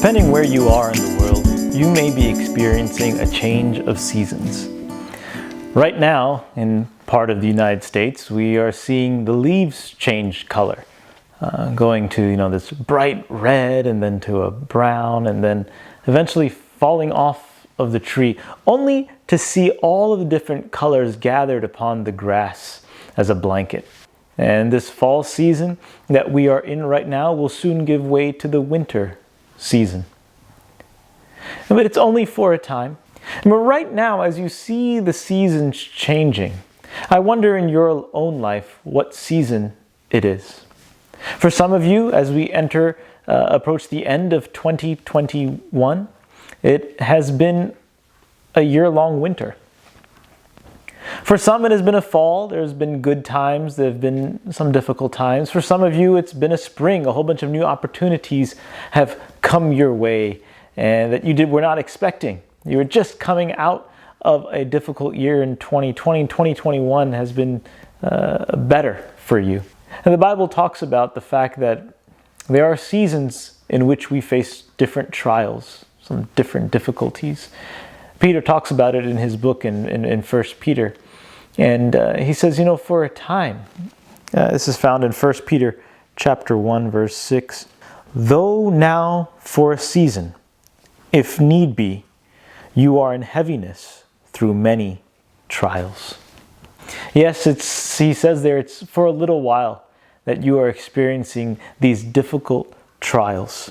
Depending where you are in the world, you may be experiencing a change of seasons. Right now, in part of the United States, we are seeing the leaves change color, going to this bright red and then to a brown and then eventually falling off of the tree, only to see all of the different colors gathered upon the grass as a blanket. And this fall season that we are in right now will soon give way to the winter season. But it's only for a time. But right now, as you see the seasons changing, I wonder in your own life what season it is. For some of you, as we approach the end of 2021, it has been a year-long winter. For some, it has been a fall. There's been good times. There have been some difficult times. For some of you, it's been a spring. A whole bunch of new opportunities have come your way and that you were not expecting. You were just coming out of a difficult year in 2020. 2021 has been better for you. And the Bible talks about the fact that there are seasons in which we face different trials, some different difficulties. Peter talks about it in his book in 1 Peter. And he says, for a time, this is found in 1 Peter chapter 1, verse 6, though now for a season, if need be, you are in heaviness through many trials. Yes, he says there, it's for a little while that you are experiencing these difficult trials.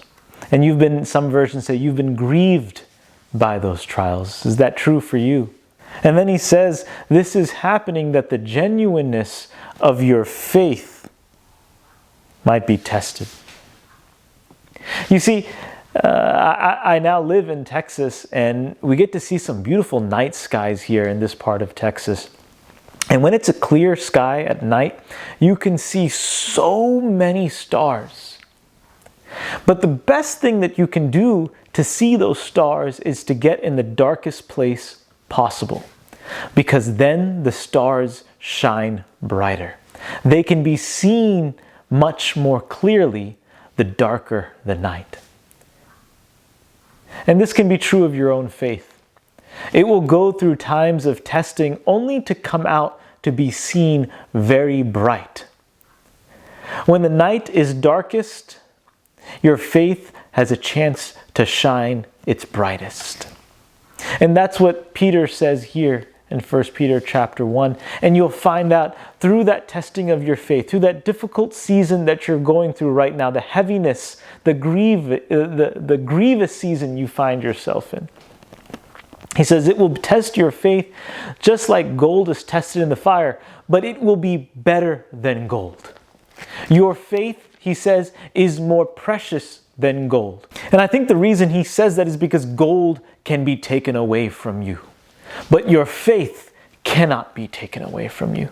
And some versions say you've been grieved by those trials. Is that true for you? And then he says, this is happening that the genuineness of your faith might be tested. You see, I now live in Texas, and we get to see some beautiful night skies here in this part of Texas. And when it's a clear sky at night, you can see so many stars. But the best thing that you can do to see those stars is to get in the darkest place possible, because then the stars shine brighter. They can be seen much more clearly the darker the night. And this can be true of your own faith. It will go through times of testing only to come out to be seen very bright. When the night is darkest, your faith has a chance to shine its brightest. And that's what Peter says here in 1 Peter chapter 1. And you'll find out through that testing of your faith, through that difficult season that you're going through right now, the heaviness, the grievous season you find yourself in. He says it will test your faith just like gold is tested in the fire, but it will be better than gold. Your faith, he says, is more precious than gold. And I think the reason he says that is because gold can be taken away from you, but your faith cannot be taken away from you.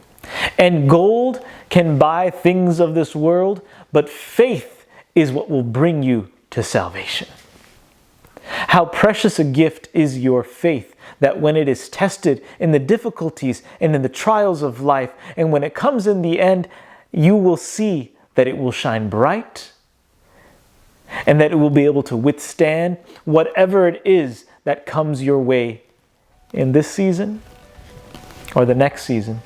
And gold can buy things of this world, but faith is what will bring you to salvation. How precious a gift is your faith, that when it is tested in the difficulties and in the trials of life, and when it comes in the end, you will see that it will shine bright and that it will be able to withstand whatever it is that comes your way in this season or the next season.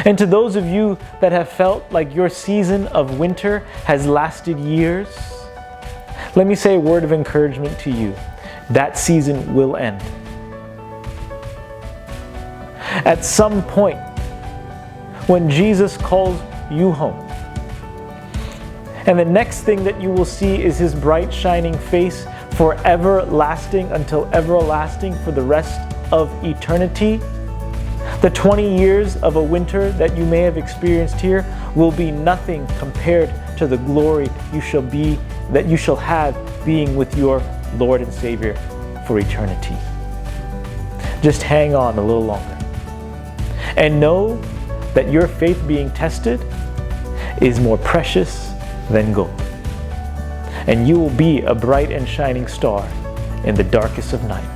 And to those of you that have felt like your season of winter has lasted years, let me say a word of encouragement to you. That season will end. At some point, when Jesus calls you home, and the next thing that you will see is his bright shining face forever lasting until everlasting for the rest of eternity, the 20 years of a winter that you may have experienced here will be nothing compared to the glory you shall have being with your Lord and Savior for eternity. Just hang on a little longer and know that your faith being tested is more precious than gold. And you will be a bright and shining star in the darkest of night.